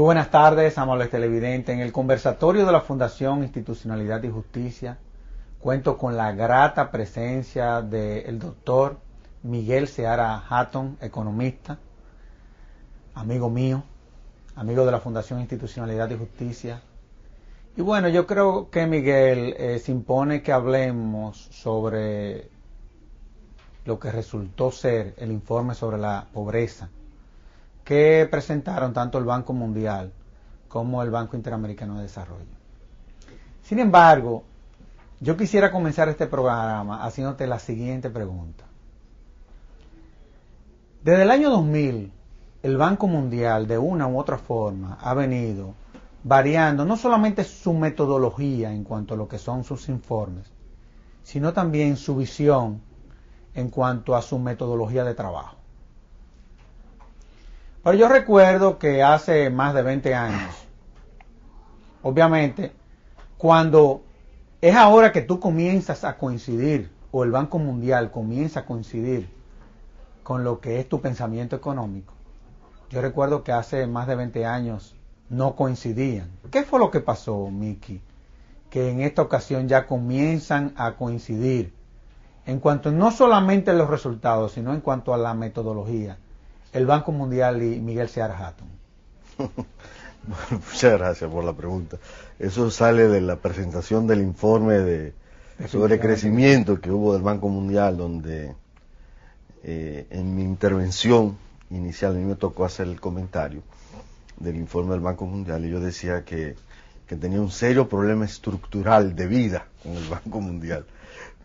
buenas tardes, amables televidentes. En el conversatorio de la Fundación Institucionalidad y Justicia cuento con la grata presencia del doctor Miguel Seara Hatton, economista, amigo mío, amigo de la Fundación Institucionalidad y Justicia. Y bueno, yo creo que Miguel se impone que hablemos sobre lo que resultó ser el informe sobre la pobreza que presentaron tanto el Banco Mundial como el Banco Interamericano de Desarrollo. Sin embargo, yo quisiera comenzar este programa haciéndote la siguiente pregunta. Desde el año 2000, el Banco Mundial de una u otra forma ha venido variando no solamente su metodología en cuanto a lo que son sus informes, sino también su visión en cuanto a su metodología de trabajo. Pero yo recuerdo que hace más de 20 años, obviamente, cuando es ahora que tú comienzas a coincidir, o el Banco Mundial comienza a coincidir con lo que es tu pensamiento económico, yo recuerdo que hace más de 20 años no coincidían. ¿Qué fue lo que pasó, Miki? Que en esta ocasión ya comienzan a coincidir en cuanto no solamente a los resultados, sino en cuanto a la metodología, el Banco Mundial y Miguel Seara Hatton. Bueno, muchas gracias por la pregunta. Eso sale de la presentación del informe sobre crecimiento que hubo del Banco Mundial, donde en mi intervención inicial a mí me tocó hacer el comentario del informe del Banco Mundial y yo decía que tenía un serio problema estructural de vida con el Banco Mundial,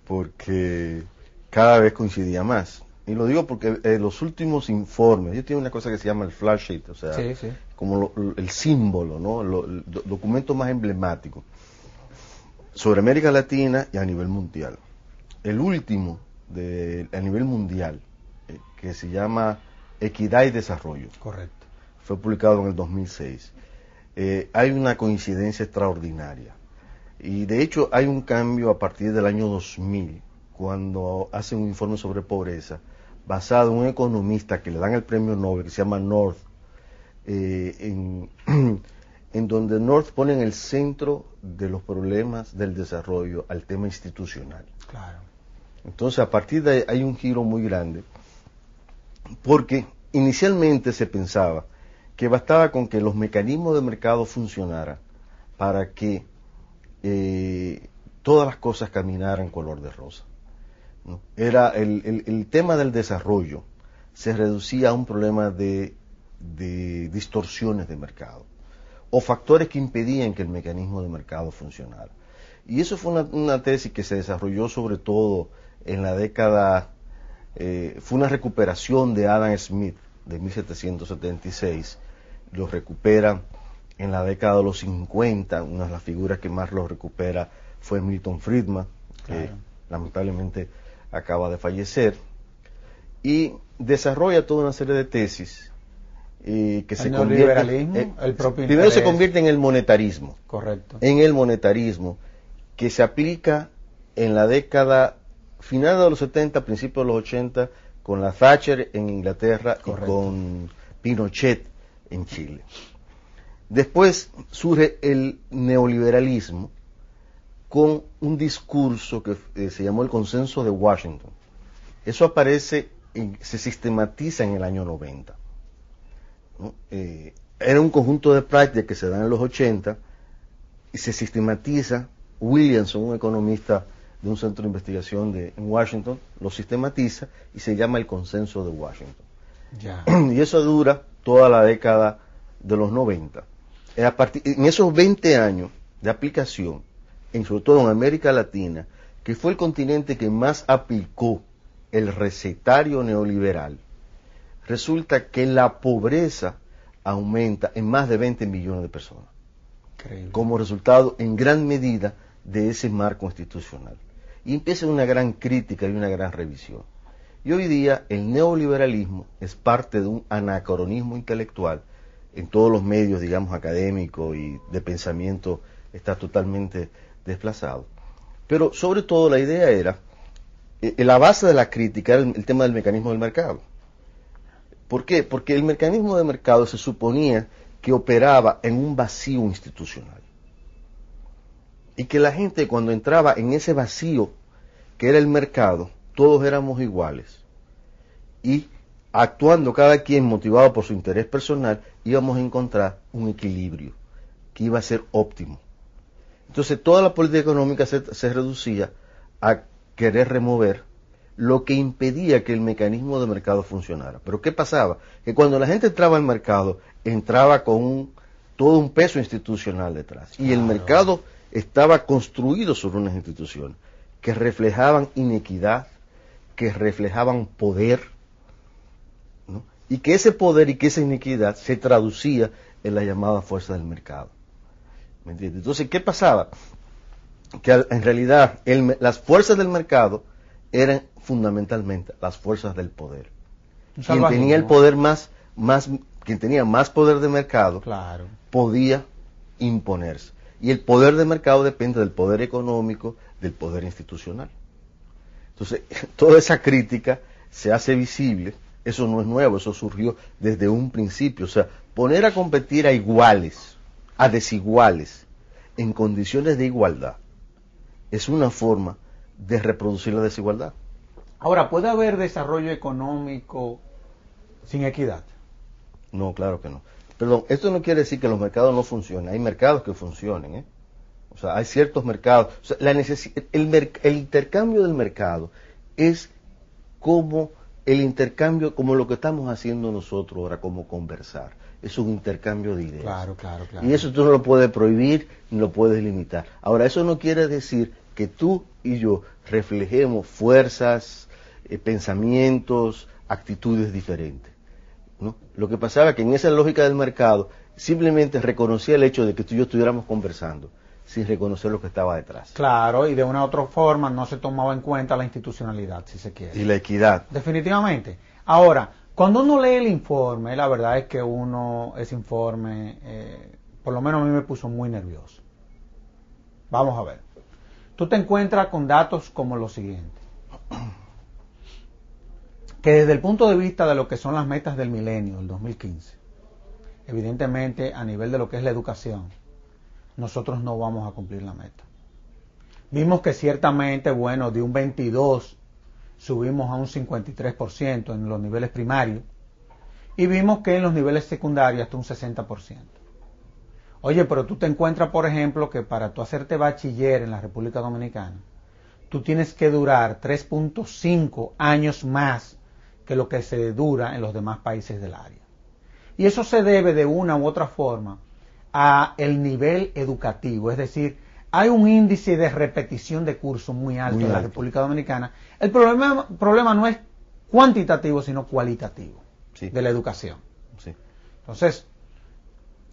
porque cada vez coincidía más. Y lo digo porque los últimos informes, yo tengo una cosa que se llama el flash sheet, o sea, sí. Como el símbolo, ¿no? El documento más emblemático sobre América Latina y a nivel mundial. El último a nivel mundial, que se llama Equidad y Desarrollo. Correcto. Fue publicado en el 2006. Hay una coincidencia extraordinaria. Y de hecho hay un cambio a partir del año 2000, cuando hacen un informe sobre pobreza, basado en un economista que le dan el premio Nobel, que se llama North, en donde North pone en el centro de los problemas del desarrollo al tema institucional. Claro. Entonces, a partir de ahí hay un giro muy grande, porque inicialmente se pensaba que bastaba con que los mecanismos de mercado funcionaran para que todas las cosas caminaran color de rosa, ¿no? Era el tema del desarrollo se reducía a un problema de distorsiones de mercado o factores que impedían que el mecanismo de mercado funcionara. Y eso fue una tesis que se desarrolló sobre todo en la década, fue una recuperación de Adam Smith de 1776, lo recupera en la década de los 50, una de las figuras que más lo recupera fue Milton Friedman, que lamentablemente acaba de fallecer, y desarrolla toda una serie de tesis que se convierte, el propio primero interés. Se convierte en el monetarismo. Correcto. En el monetarismo que se aplica en la década final de los 70, principios de los 80, con la Thatcher en Inglaterra. Correcto. Y con Pinochet en Chile. Después surge el neoliberalismo con un discurso que se llamó el Consenso de Washington. Eso aparece, se sistematiza en el año 90. ¿No? Era un conjunto de prácticas que se dan en los 80 y se sistematiza. Williamson, un economista de un centro de investigación en Washington, lo sistematiza y se llama el Consenso de Washington. Ya. Y eso dura toda la década de los 90. En esos 20 años de aplicación, sobre todo en América Latina, que fue el continente que más aplicó el recetario neoliberal, resulta que la pobreza aumenta en más de 20 millones de personas. Increíble. Como resultado, en gran medida, de ese marco institucional. Y empieza una gran crítica y una gran revisión. Y hoy día el neoliberalismo es parte de un anacronismo intelectual en todos los medios, digamos, académicos y de pensamiento, está totalmente desplazado. Pero sobre todo la idea era, la base de la crítica era el tema del mecanismo del mercado. ¿Por qué? Porque el mecanismo de mercado se suponía que operaba en un vacío institucional. Y que la gente, cuando entraba en ese vacío que era el mercado, todos éramos iguales. Y actuando cada quien motivado por su interés personal, íbamos a encontrar un equilibrio que iba a ser óptimo. Entonces toda la política económica se reducía a querer remover lo que impedía que el mecanismo de mercado funcionara. Pero ¿qué pasaba? Que cuando la gente entraba al mercado, entraba con todo un peso institucional detrás. Y el mercado estaba construido sobre unas instituciones que reflejaban inequidad, que reflejaban poder, ¿no? Y que ese poder y que esa inequidad se traducía en la llamada fuerza del mercado. ¿Me entiendes? Entonces, ¿qué pasaba? Que en realidad las fuerzas del mercado eran fundamentalmente las fuerzas del poder. Quien tenía el poder quien tenía más poder de mercado, claro, podía imponerse. Y el poder de mercado depende del poder económico, del poder institucional. Entonces, toda esa crítica se hace visible. Eso no es nuevo, eso surgió desde un principio. O sea, poner a competir a iguales, a desiguales, en condiciones de igualdad, es una forma de reproducir la desigualdad. Ahora, ¿puede haber desarrollo económico sin equidad? No, claro que no. Perdón, esto no quiere decir que los mercados no funcionen. Hay mercados que funcionen, ¿eh? O sea, hay ciertos mercados. O sea, el intercambio del mercado es como el intercambio, como lo que estamos haciendo nosotros ahora, como conversar. Es un intercambio de ideas. Claro, claro, claro. Y eso tú no lo puedes prohibir ni lo puedes limitar. Ahora, eso no quiere decir que tú y yo reflejemos fuerzas, pensamientos, actitudes diferentes, ¿no? Lo que pasaba es que en esa lógica del mercado simplemente reconocía el hecho de que tú y yo estuviéramos conversando sin reconocer lo que estaba detrás. Claro, y de una u otra forma no se tomaba en cuenta la institucionalidad, si se quiere. Y la equidad. Definitivamente. Ahora, cuando uno lee el informe, la verdad es que ese informe, por lo menos a mí me puso muy nervioso. Vamos a ver. Tú te encuentras con datos como lo siguiente. Que desde el punto de vista de lo que son las metas del milenio, el 2015, evidentemente a nivel de lo que es la educación, nosotros no vamos a cumplir la meta. Vimos que ciertamente, bueno, de un 22 subimos a un 53% en los niveles primarios y vimos que en los niveles secundarios hasta un 60%. Oye, pero tú te encuentras, por ejemplo, que para tú hacerte bachiller en la República Dominicana, tú tienes que durar 3.5 años más que lo que se dura en los demás países del área. Y eso se debe de una u otra forma a el nivel educativo, es decir, hay un índice de repetición de cursos muy alto en la República Dominicana. El problema no es cuantitativo, sino cualitativo, sí, de la educación. Sí. Entonces,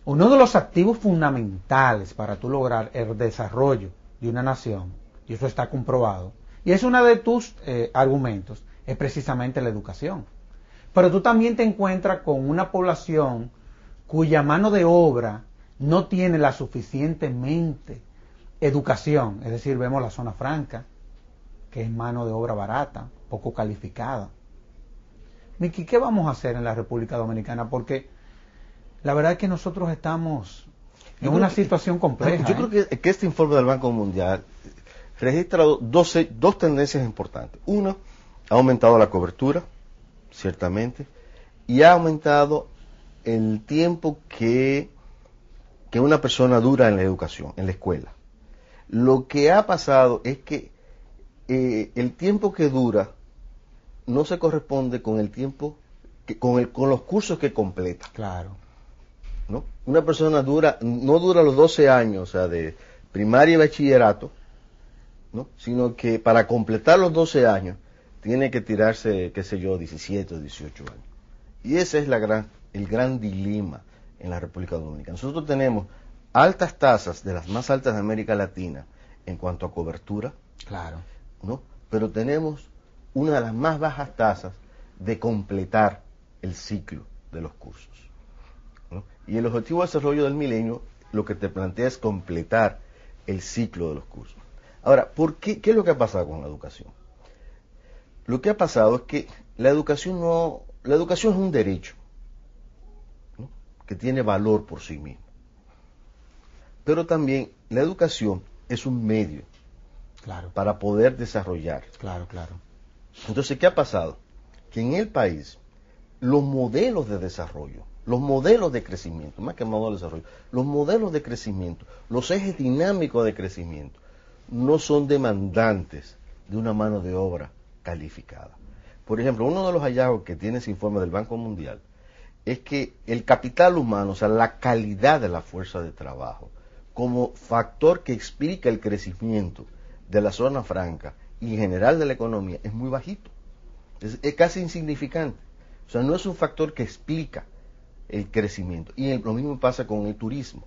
uno de los activos fundamentales para tú lograr el desarrollo de una nación, y eso está comprobado, y es uno de tus argumentos, es precisamente la educación. Pero tú también te encuentras con una población cuya mano de obra no tiene la suficientemente educación, es decir, vemos la zona franca, que es mano de obra barata, poco calificada. Miki, ¿qué vamos a hacer en la República Dominicana? Porque la verdad es que nosotros estamos en una situación compleja. Yo creo que este informe del Banco Mundial registra dos tendencias importantes. Una, ha aumentado la cobertura, ciertamente, y ha aumentado el tiempo que una persona dura en la educación, en la escuela. Lo que ha pasado es que el tiempo que dura no se corresponde con el tiempo, con los cursos que completa. Claro. ¿No? Una persona no dura los 12 años, o sea, de primaria y bachillerato, ¿no? Sino que para completar los 12 años tiene que tirarse, qué sé yo, 17 o 18 años. Y ese es el gran dilema en la República Dominicana. Nosotros tenemos altas tasas, de las más altas de América Latina, en cuanto a cobertura, claro, ¿no? Pero tenemos una de las más bajas tasas de completar el ciclo de los cursos, ¿no? Y el objetivo de desarrollo del milenio lo que te plantea es completar el ciclo de los cursos. Ahora, ¿qué es lo que ha pasado con la educación? Lo que ha pasado es que la educación es un derecho, ¿no? que tiene valor por sí mismo. Pero también la educación es un medio para poder desarrollar. Claro. Entonces, ¿qué ha pasado? Que en el país los modelos de desarrollo, los modelos de crecimiento, más que modelos de desarrollo, los modelos de crecimiento, los ejes dinámicos de crecimiento, no son demandantes de una mano de obra calificada. Por ejemplo, uno de los hallazgos que tiene ese informe del Banco Mundial es que el capital humano, o sea, la calidad de la fuerza de trabajo, como factor que explica el crecimiento de la zona franca y en general de la economía, es muy bajito. Es casi insignificante. O sea, no es un factor que explica el crecimiento. Y lo mismo pasa con el turismo.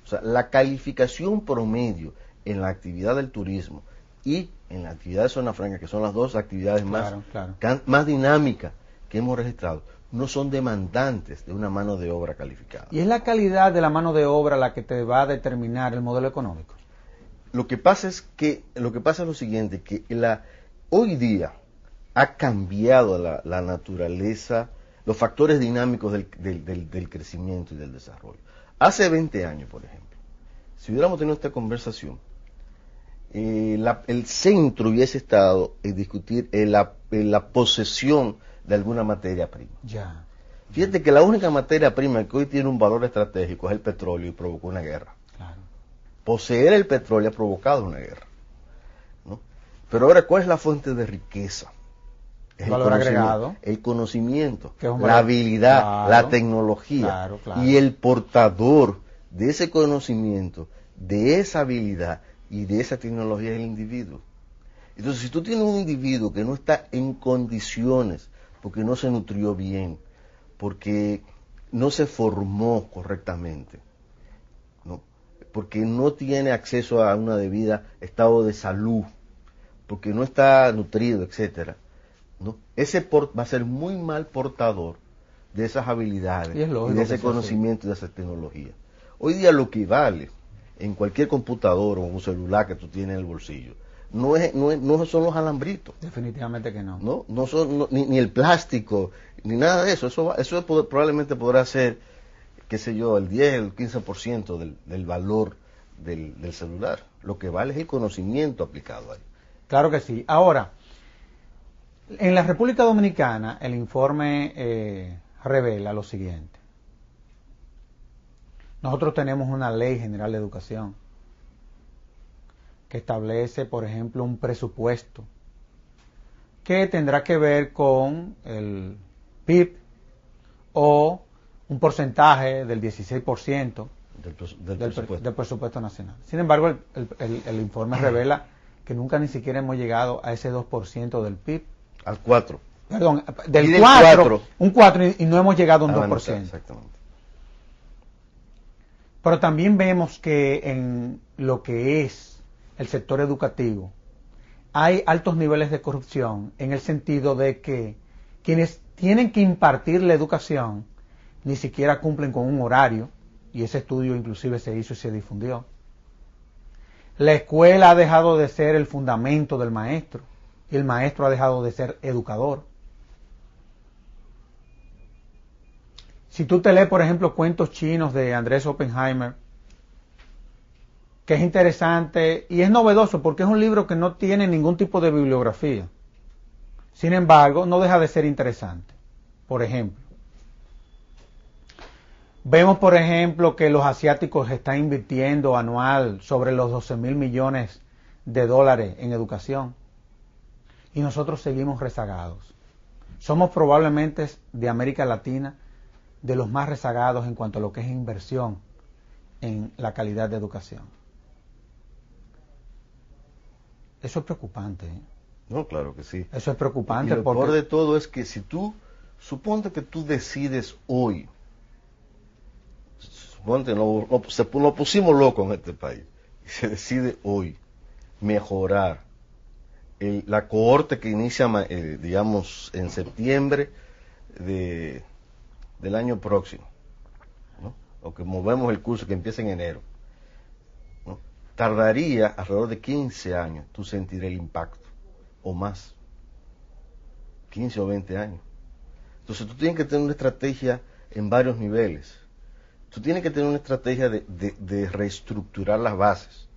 O sea, la calificación promedio en la actividad del turismo y en la actividad de zona franca, que son las dos actividades más dinámicas que hemos registrado, no son demandantes de una mano de obra calificada. ¿Y es la calidad de la mano de obra la que te va a determinar el modelo económico? Lo que pasa es lo siguiente, que hoy día ha cambiado la naturaleza, los factores dinámicos del crecimiento y del desarrollo. Hace 20 años, por ejemplo, si hubiéramos tenido esta conversación, el centro hubiese estado en discutir la posesión de alguna materia prima. Ya. Fíjate que la única materia prima que hoy tiene un valor estratégico es el petróleo y provocó una guerra. Claro. Poseer el petróleo ha provocado una guerra, ¿no? Pero ahora, ¿cuál es la fuente de riqueza? Es valor agregado. El conocimiento, la habilidad, la tecnología. Y el portador de ese conocimiento, de esa habilidad y de esa tecnología es el individuo. Entonces, si tú tienes un individuo que no está en condiciones, porque no se nutrió bien, porque no se formó correctamente, ¿no? Porque no tiene acceso a una debida estado de salud, porque no está nutrido, etcétera, ¿no? Ese va a ser muy mal portador de esas habilidades y de ese conocimiento y de esa tecnología. Hoy día lo que vale en cualquier computador o un celular que tú tienes en el bolsillo no son los alambritos. Definitivamente que no. No son ni el plástico, ni nada de eso. Eso probablemente podrá ser, qué sé yo, el 10, el 15% del valor del celular. Lo que vale es el conocimiento aplicado ahí. Claro que sí. Ahora, en la República Dominicana, el informe revela lo siguiente. Nosotros tenemos una ley general de educación que establece, por ejemplo, un presupuesto que tendrá que ver con el PIB o un porcentaje del 16% del presupuesto nacional. Sin embargo, el informe revela que nunca ni siquiera hemos llegado a ese 2% del PIB. Al 4%. Perdón, del 4%, un 4% y no hemos llegado a un 2%. Exactamente. Pero también vemos que en lo que es el sector educativo hay altos niveles de corrupción, en el sentido de que quienes tienen que impartir la educación ni siquiera cumplen con un horario, y ese estudio inclusive se hizo y se difundió. La escuela ha dejado de ser el fundamento del maestro y el maestro ha dejado de ser educador. Si tú te lees, por ejemplo, Cuentos chinos de Andrés Oppenheimer, que es interesante y es novedoso porque es un libro que no tiene ningún tipo de bibliografía. Sin embargo, no deja de ser interesante. Por ejemplo, vemos, por ejemplo, que los asiáticos están invirtiendo anual sobre los 12,000 millones de dólares en educación y nosotros seguimos rezagados. Somos probablemente de América Latina de los más rezagados en cuanto a lo que es inversión en la calidad de educación. Eso es preocupante, ¿eh? No, claro que sí. Eso es preocupante. Y lo peor de todo es que si suponte que tú decides hoy, suponte, nos pusimos locos en este país, y se decide hoy mejorar la cohorte que inicia, digamos, en septiembre del año próximo, ¿no? O que movemos el curso que empieza en enero, ¿no? Tardaría alrededor de 15 años tú sentir el impacto, o más, 15 o 20 años. Entonces tú tienes que tener una estrategia en varios niveles. Tú tienes que tener una estrategia de reestructurar las bases,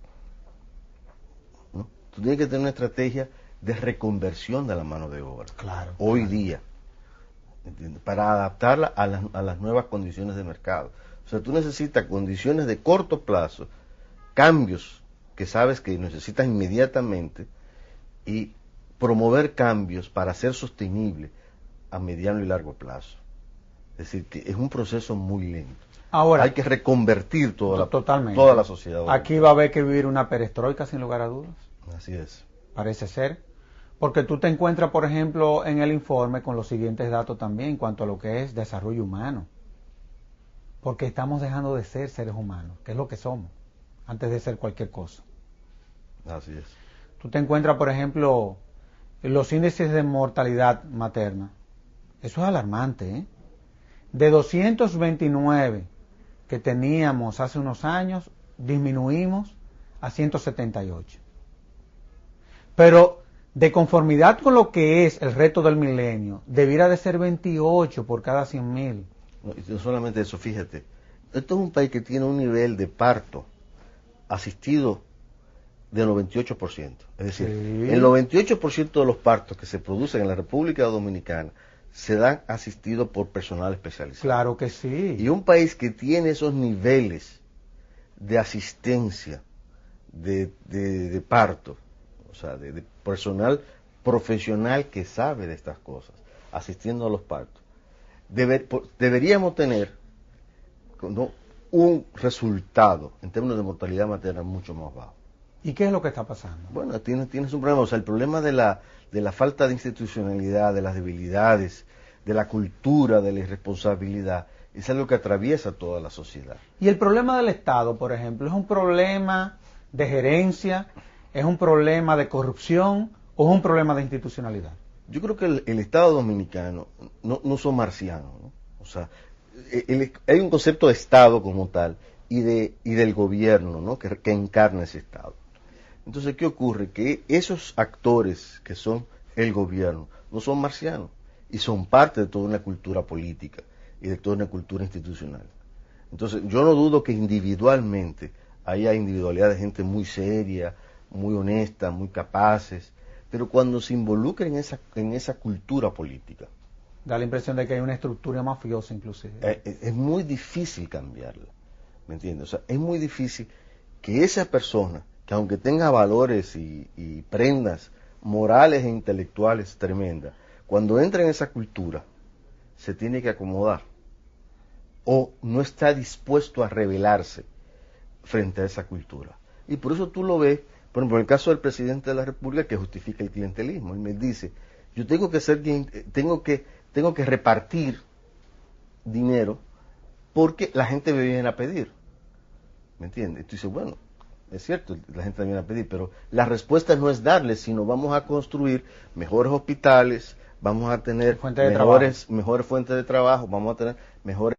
¿no? Tú tienes que tener una estrategia de reconversión de la mano de obra. Claro. Hoy día, ¿entiendes? Para adaptarla a las nuevas condiciones de mercado. O sea, tú necesitas condiciones de corto plazo, cambios que sabes que necesitas inmediatamente y promover cambios para ser sostenible a mediano y largo plazo. Es decir, que es un proceso muy lento. Ahora, hay que reconvertir totalmente. Toda la sociedad. Aquí va a haber que vivir una perestroika sin lugar a dudas. Así es. Parece ser. Porque tú te encuentras, por ejemplo, en el informe con los siguientes datos también en cuanto a lo que es desarrollo humano. Porque estamos dejando de ser seres humanos, que es lo que somos, antes de ser cualquier cosa. Así es. Tú te encuentras, por ejemplo, los índices de mortalidad materna. Eso es alarmante, ¿eh? De 229 que teníamos hace unos años, disminuimos a 178. Pero de conformidad con lo que es el reto del milenio, debiera de ser 28 por cada 100.000. No solamente eso, fíjate, esto es un país que tiene un nivel de parto asistido del 98%. Es decir, Sí. el 98% de los partos que se producen en la República Dominicana se dan asistidos por personal especializado. Claro que sí. Y un país que tiene esos niveles de asistencia, de parto, o sea, de personal profesional que sabe de estas cosas, asistiendo a los partos, deberíamos tener, ¿no?, un resultado en términos de mortalidad materna mucho más bajo. ¿Y qué es lo que está pasando? Bueno, tienes un problema, o sea, el problema de la falta de institucionalidad, de las debilidades, de la cultura, de la irresponsabilidad, es algo que atraviesa toda la sociedad. Y el problema del Estado, por ejemplo, ¿es un problema de gerencia, es un problema de corrupción o es un problema de institucionalidad? Yo creo que el Estado dominicano no son marcianos, ¿no? O sea, hay un concepto de Estado como tal y del gobierno, ¿no?, que encarna ese Estado. Entonces, ¿qué ocurre? Que esos actores que son el gobierno no son marcianos y son parte de toda una cultura política y de toda una cultura institucional. Entonces, yo no dudo que individualmente haya individualidad de gente muy seria, muy honesta, muy capaces, pero cuando se involucren en esa cultura política, Da la impresión de que hay una estructura mafiosa inclusive. es muy difícil cambiarla, ¿me entiendes? O sea, es muy difícil que esa persona, que aunque tenga valores y prendas morales e intelectuales tremendas, cuando entra en esa cultura, se tiene que acomodar o no está dispuesto a rebelarse frente a esa cultura. Y por eso tú lo ves, por ejemplo, en el caso del presidente de la República, que justifica el clientelismo. Él me dice, yo tengo que ser quien, tengo que repartir dinero porque la gente me viene a pedir. ¿Me entiendes? Tú dices, bueno, es cierto, la gente viene a pedir, pero la respuesta no es darles, sino vamos a construir mejores hospitales, vamos a tener mejores fuentes de trabajo, vamos a tener mejores